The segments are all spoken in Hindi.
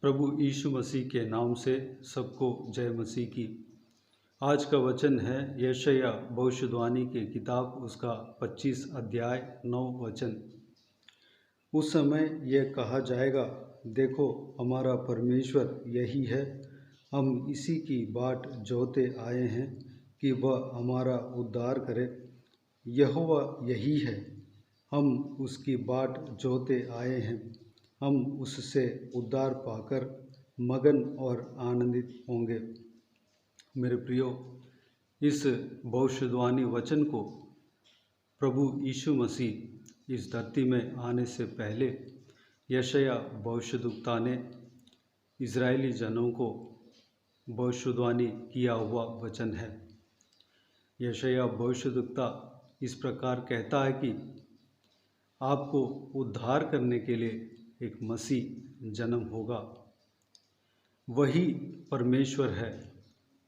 प्रभु यीशु मसीह के नाम से सबको जय मसीह की। आज का वचन है यशायाह भविष्यद्वाणी की किताब उसका 25 अध्याय 9 वचन। उस समय यह कहा जाएगा, देखो हमारा परमेश्वर यही है, हम इसी की बाट जोहते आए हैं कि वह हमारा उद्धार करे। यहोवा यही है, हम उसकी बाट जोहते आए हैं, हम उससे उद्धार पाकर मगन और आनंदित होंगे। मेरे प्रियो, इस भविष्यद्वाणी वचन को प्रभु यीशु मसीह इस धरती में आने से पहले यशायाह भविष्यद्वक्ता ने इज़राइली जनों को भविष्यद्वाणी किया हुआ वचन है। यशायाह भविष्यद्वक्ता इस प्रकार कहता है कि आपको उद्धार करने के लिए एक मसीह जन्म होगा। वही परमेश्वर है,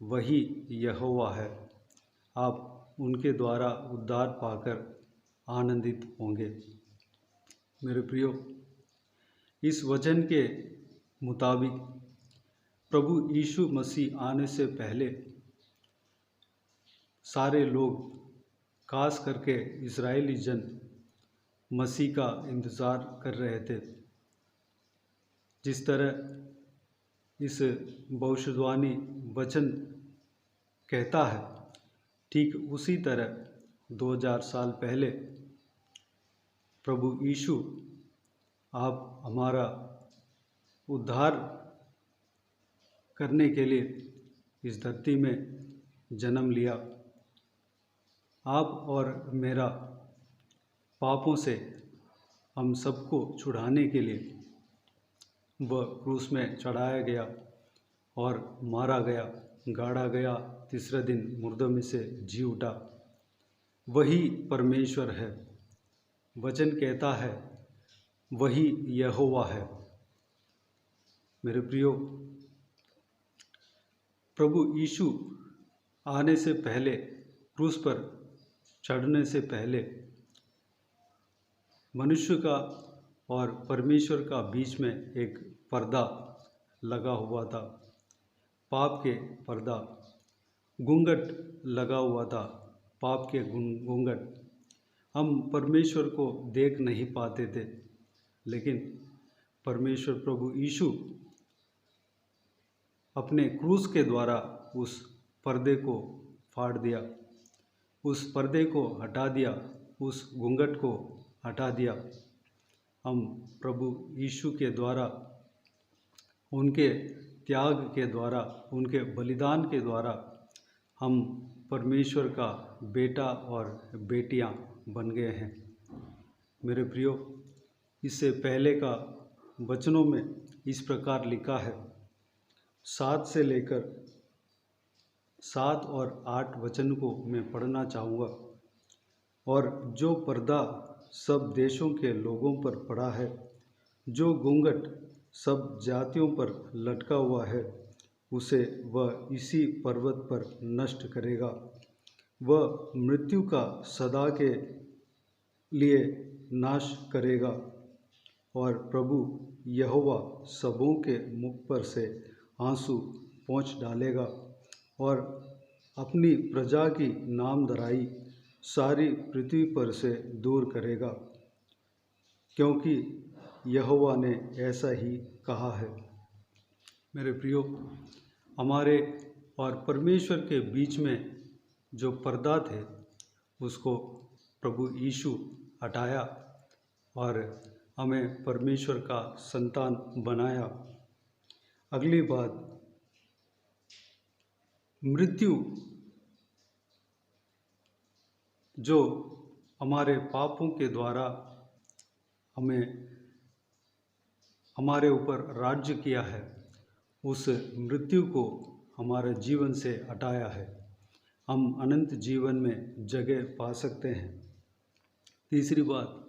वही यहोवा है। आप उनके द्वारा उद्धार पाकर आनंदित होंगे। मेरे प्रियो, इस वचन के मुताबिक प्रभु यीशु मसीह आने से पहले सारे लोग, खास करके इज़राइली जन, मसीह का इंतज़ार कर रहे थे। जिस तरह इस भविष्यद्वाणी वचन कहता है, ठीक उसी तरह 2000 साल पहले प्रभु यीशु आप हमारा उद्धार करने के लिए इस धरती में जन्म लिया। आप और मेरा पापों से हम सबको छुड़ाने के लिए वह क्रूस में चढ़ाया गया और मारा गया, गाड़ा गया, तीसरे दिन मुर्दों में से जी उठा। वही परमेश्वर है। वचन कहता है वही यहोवा है। मेरे प्रियो, प्रभु यीशु आने से पहले, क्रूस पर चढ़ने से पहले मनुष्य का और परमेश्वर का बीच में एक पर्दा लगा हुआ था, पाप के पर्दा, घूंघट लगा हुआ था, पाप के घूंघट। हम परमेश्वर को देख नहीं पाते थे, लेकिन परमेश्वर प्रभु यीशु अपने क्रूस के द्वारा उस पर्दे को फाड़ दिया, उस पर्दे को हटा दिया, उस घूंघट को हटा दिया। हम प्रभु यीशु के द्वारा, उनके त्याग के द्वारा, उनके बलिदान के द्वारा हम परमेश्वर का बेटा और बेटियां बन गए हैं। मेरे प्रियो, इससे पहले का वचनों में इस प्रकार लिखा है, 7 से लेकर 7 और 8 वचन को मैं पढ़ना चाहूँगा। और जो पर्दा सब देशों के लोगों पर पड़ा है, जो घूंघट सब जातियों पर लटका हुआ है, उसे वह इसी पर्वत पर नष्ट करेगा। वह मृत्यु का सदा के लिए नाश करेगा और प्रभु यहोवा सबों के मुख पर से आंसू पोंछ डालेगा और अपनी प्रजा की नामधराई सारी पृथ्वी पर से दूर करेगा, क्योंकि यहोवा ने ऐसा ही कहा है। मेरे प्रियो, हमारे और परमेश्वर के बीच में जो पर्दा थे, उसको प्रभु यीशु हटाया और हमें परमेश्वर का संतान बनाया। अगली बात, मृत्यु जो हमारे पापों के द्वारा हमारे ऊपर राज्य किया है, उस मृत्यु को हमारे जीवन से हटाया है। हम अनंत जीवन में जगह पा सकते हैं। तीसरी बात,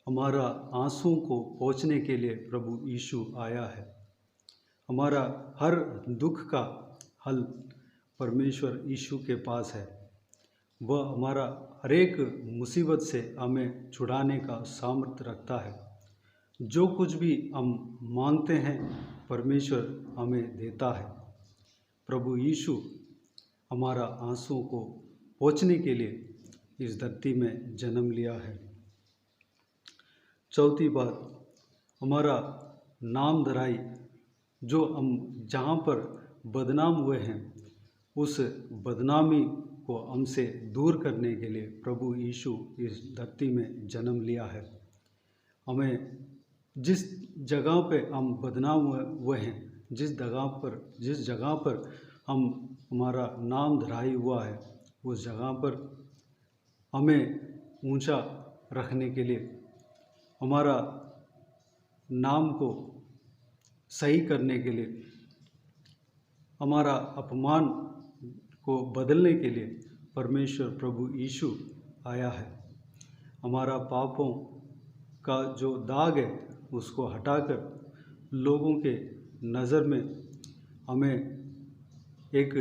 हमारा आंसुओं को पोंछने के लिए प्रभु यीशु आया है। हमारा हर दुख का हल परमेश्वर यीशु के पास है। वह हमारा हर एक मुसीबत से हमें छुड़ाने का सामर्थ्य रखता है। जो कुछ भी हम मांगते हैं, परमेश्वर हमें देता है। प्रभु यीशु हमारा आंसुओं को पोंछने के लिए इस धरती में जन्म लिया है। चौथी बात, हमारा नाम धराई जो हम जहाँ पर बदनाम हुए हैं, उस बदनामी को हमसे दूर करने के लिए प्रभु यीशु इस धरती में जन्म लिया है। हमें जिस जगह पे हम बदनाम हुए हैं, जिस जगह पर हमारा नाम धराई हुआ है, उस जगह पर हमें ऊंचा रखने के लिए, हमारा नाम को सही करने के लिए, हमारा अपमान को बदलने के लिए परमेश्वर प्रभु यीशु आया है। हमारा पापों का जो दाग है उसको हटाकर लोगों के नज़र में हमें एक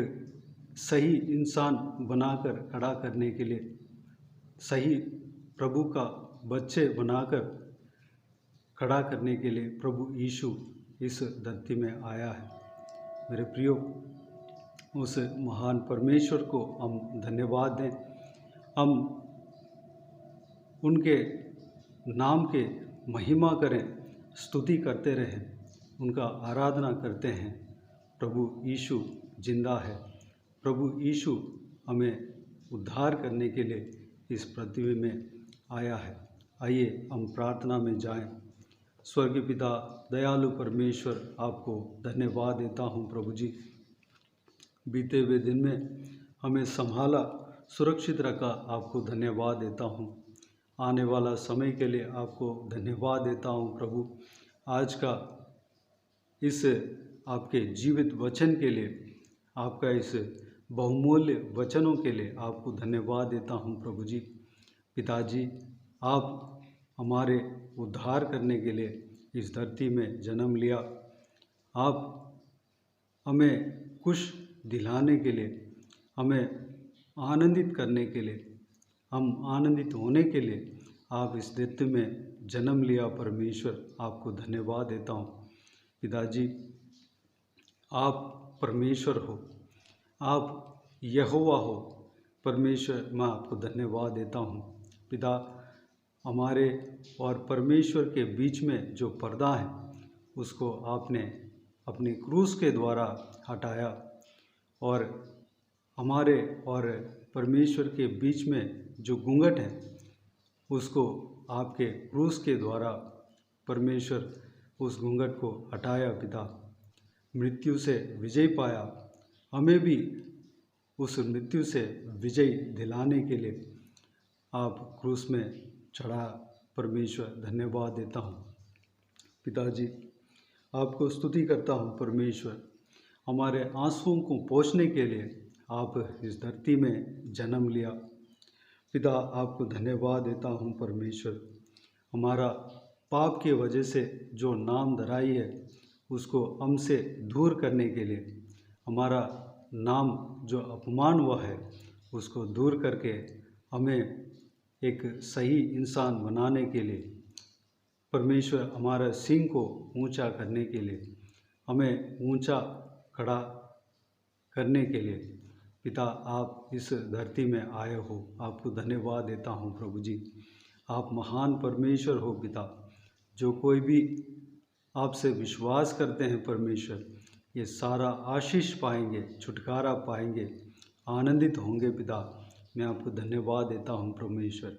सही इंसान बनाकर खड़ा करने के लिए, सही प्रभु का बच्चे बनाकर खड़ा करने के लिए प्रभु यीशु इस धरती में आया है। मेरे प्रियो, उस महान परमेश्वर को हम धन्यवाद दें। हम उनके नाम के महिमा करें, स्तुति करते रहें, उनका आराधना करते हैं। प्रभु यीशु जिंदा है। प्रभु यीशु हमें उद्धार करने के लिए इस पृथ्वी में आया है। आइए हम प्रार्थना में जाएं। स्वर्गीय पिता, दयालु परमेश्वर, आपको धन्यवाद देता हूं प्रभु जी। बीते हुए दिन में हमें संभाला, सुरक्षित रखा, आपको धन्यवाद देता हूं। आने वाला समय के लिए आपको धन्यवाद देता हूं प्रभु। आज का इस आपके जीवित वचन के लिए, आपका इस बहुमूल्य वचनों के लिए आपको धन्यवाद देता हूं प्रभु जी। पिताजी, आप हमारे उद्धार करने के लिए इस धरती में जन्म लिया। आप हमें खुश दिलाने के लिए, हमें आनंदित करने के लिए, हम आनंदित होने के लिए आप इस धरती में जन्म लिया। परमेश्वर, आपको धन्यवाद देता हूँ। पिताजी, आप परमेश्वर हो, आप यहोवा हो। परमेश्वर, मैं आपको धन्यवाद देता हूँ। पिता, हमारे और परमेश्वर के बीच में जो पर्दा है उसको आपने अपनी क्रूस के द्वारा हटाया, और हमारे और परमेश्वर के बीच में जो घूंघट है उसको आपके क्रूस के द्वारा परमेश्वर उस घूंघट को हटाया। पिता, मृत्यु से विजय पाया। हमें भी उस मृत्यु से विजय दिलाने के लिए आप क्रूस में चढ़ा। परमेश्वर, धन्यवाद देता हूँ। पिताजी, आपको स्तुति करता हूँ। परमेश्वर, हमारे आंसुओं को पोंछने के लिए आप इस धरती में जन्म लिया। पिता, आपको धन्यवाद देता हूँ। परमेश्वर, हमारा पाप की वजह से जो नाम धराई है उसको हमसे दूर करने के लिए, हमारा नाम जो अपमान हुआ है उसको दूर करके हमें एक सही इंसान बनाने के लिए, परमेश्वर हमारा सींग को ऊंचा करने के लिए, हमें ऊंचा खड़ा करने के लिए पिता, आप इस धरती में आए हो। आपको धन्यवाद देता हूँ प्रभु जी। आप महान परमेश्वर हो पिता। जो कोई भी आपसे विश्वास करते हैं परमेश्वर, ये सारा आशीष पाएंगे, छुटकारा पाएंगे, आनंदित होंगे। पिता, मैं आपको धन्यवाद देता हूँ परमेश्वर।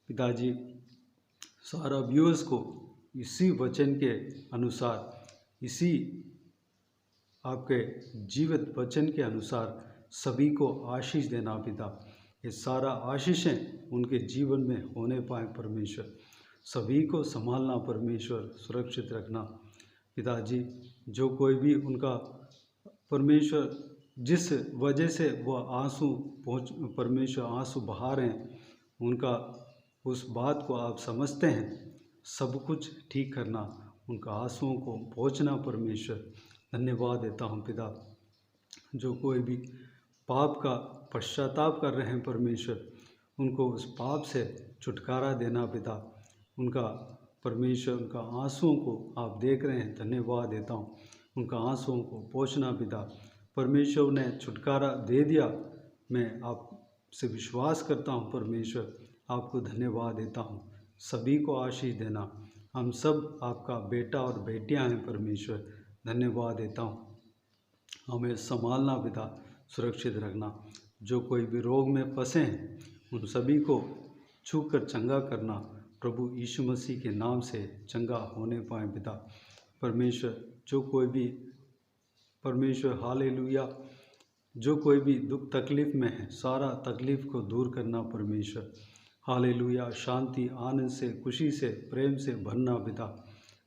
पिताजी, सारा व्यूअर्स को इसी वचन के अनुसार, इसी आपके जीवित वचन के अनुसार सभी को आशीष देना। पिता, ये सारा आशीषें उनके जीवन में होने पाए परमेश्वर। सभी को संभालना परमेश्वर, सुरक्षित रखना। पिताजी, जो कोई भी उनका परमेश्वर जिस वजह से वह आंसू परमेश्वर आंसू बहा रहे हैं, उनका उस बात को आप समझते हैं, सब कुछ ठीक करना, उनका आंसुओं को पोंछना। परमेश्वर, धन्यवाद देता हूँ पिता। जो कोई भी पाप का पश्चाताप कर रहे हैं परमेश्वर, उनको उस पाप से छुटकारा देना। पिता, उनका परमेश्वर उनका आंसुओं को आप देख रहे हैं, धन्यवाद देता हूँ। उनका आंसुओं को पोंछना पिता। परमेश्वर ने छुटकारा दे दिया। मैं आपसे विश्वास करता हूँ परमेश्वर, आपको धन्यवाद देता हूँ। सभी को आशीष देना। हम सब आपका बेटा और बेटियां हैं परमेश्वर, धन्यवाद देता हूँ। हमें संभालना पिता, सुरक्षित रखना। जो कोई भी रोग में फंसे हैं उन सभी को छू कर चंगा करना। प्रभु यीशु मसीह के नाम से चंगा होने पाए पिता। परमेश्वर जो कोई भी, परमेश्वर हालेलुया, जो कोई भी दुख तकलीफ में है सारा तकलीफ को दूर करना परमेश्वर। हालेलुया, शांति आनंद से खुशी से प्रेम से भरना पिता।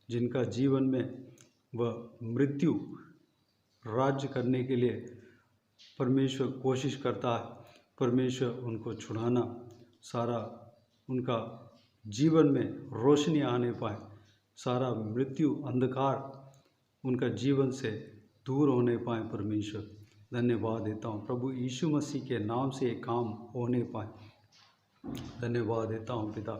जिनका जीवन में वह मृत्यु राज्य करने के लिए परमेश्वर कोशिश करता है, परमेश्वर उनको छुड़ाना, सारा उनका जीवन में रोशनी आने पाए, सारा मृत्यु अंधकार उनका जीवन से दूर होने पाए परमेश्वर। धन्यवाद देता हूँ प्रभु यीशु मसीह के नाम से ये काम होने पाए। धन्यवाद देता हूँ पिता।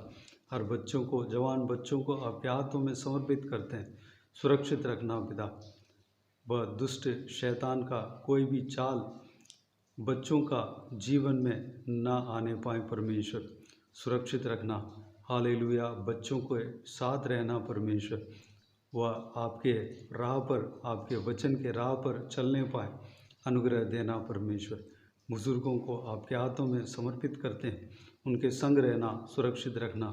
हर बच्चों को, जवान बच्चों को आपके हाथों में समर्पित करते हैं। सुरक्षित रखना पिता। वह दुष्ट शैतान का कोई भी चाल बच्चों का जीवन में ना आने पाए परमेश्वर। सुरक्षित रखना। हालेलुया, बच्चों के साथ रहना परमेश्वर। वह आपके राह पर, आपके वचन के राह पर चलने पाए, अनुग्रह देना परमेश्वर। बुजुर्गों को आपके हाथों में समर्पित करते हैं, उनके संग रहना, सुरक्षित रखना,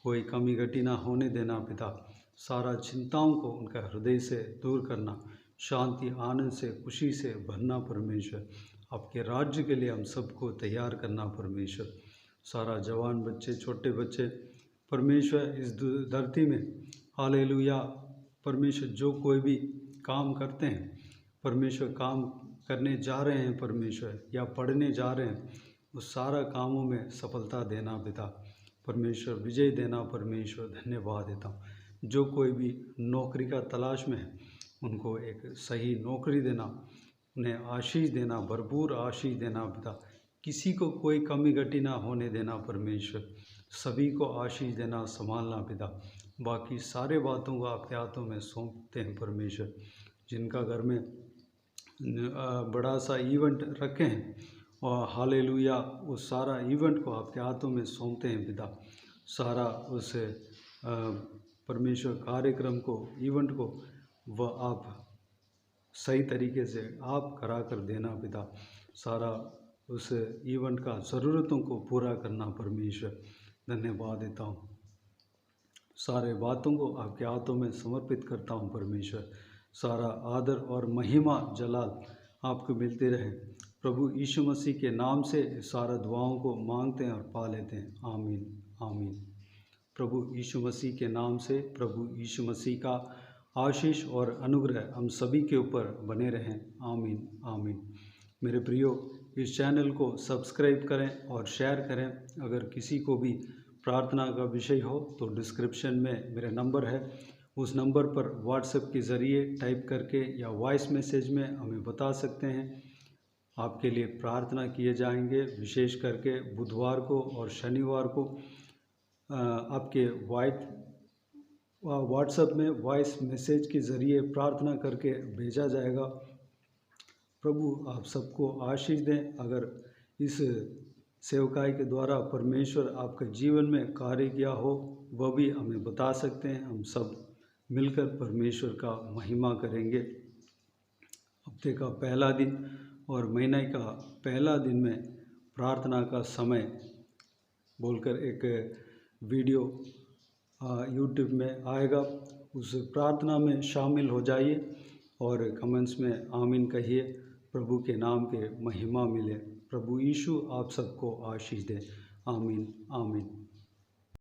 कोई कमी घटी ना होने देना पिता। सारा चिंताओं को उनका हृदय से दूर करना, शांति आनंद से खुशी से भरना परमेश्वर। आपके राज्य के लिए हम सबको तैयार करना परमेश्वर। सारा जवान बच्चे, छोटे बच्चे परमेश्वर इस धरती में, हालेलुया परमेश्वर, जो कोई भी काम करते हैं परमेश्वर, काम करने जा रहे हैं परमेश्वर, या पढ़ने जा रहे हैं, उस सारा कामों में सफलता देना पिता। परमेश्वर विजय देना परमेश्वर। धन्यवाद देता हूँ। जो कोई भी नौकरी का तलाश में है उनको एक सही नौकरी देना, उन्हें आशीष देना, भरपूर आशीष देना पिता। किसी को कोई कमी घटी ना होने देना परमेश्वर। सभी को आशीष देना, संभालना पिता। बाकी सारे बातों को आपके हाथों में सौंपते हैं परमेश्वर। जिनका घर में बड़ा सा इवेंट रखे हैं और हालेलुया, उस सारा इवेंट को आपके हाथों में सौंपते हैं पिता। सारा उस परमेश्वर कार्यक्रम को, इवेंट को, वह आप सही तरीके से आप करा कर देना पिता। सारा उस इवेंट का ज़रूरतों को पूरा करना परमेश्वर। धन्यवाद देता हूँ। सारे बातों को आपके हाथों में समर्पित करता हूँ परमेश्वर। सारा आदर और महिमा जलाल आपको मिलते रहे। प्रभु यीशु मसीह के नाम से सारा दुआओं को मांगते हैं और पा लेते हैं। आमीन आमीन। प्रभु यीशु मसीह के नाम से प्रभु यीशु मसीह का आशीष और अनुग्रह हम सभी के ऊपर बने रहें। आमीन आमीन। मेरे प्रियो, इस चैनल को सब्सक्राइब करें और शेयर करें। अगर किसी को भी प्रार्थना का विषय हो तो डिस्क्रिप्शन में मेरा नंबर है, उस नंबर पर व्हाट्सएप के ज़रिए टाइप करके या वॉइस मैसेज में हमें बता सकते हैं। आपके लिए प्रार्थना किए जाएंगे। विशेष करके बुधवार को और शनिवार को आपके व्हाट्सएप में वॉइस मैसेज के ज़रिए प्रार्थना करके भेजा जाएगा। प्रभु आप सबको आशीष दें। अगर इस सेवकाई के द्वारा परमेश्वर आपके जीवन में कार्य किया हो वह भी हमें बता सकते हैं। हम सब मिलकर परमेश्वर का महिमा करेंगे। हफ्ते का पहला दिन और महीने का पहला दिन में प्रार्थना का समय बोलकर एक वीडियो यूट्यूब में आएगा। उस प्रार्थना में शामिल हो जाइए और कमेंट्स में आमीन कहिए। प्रभु के नाम के महिमा मिले। प्रभु यीशु आप सबको आशीष दे। आमीन आमीन।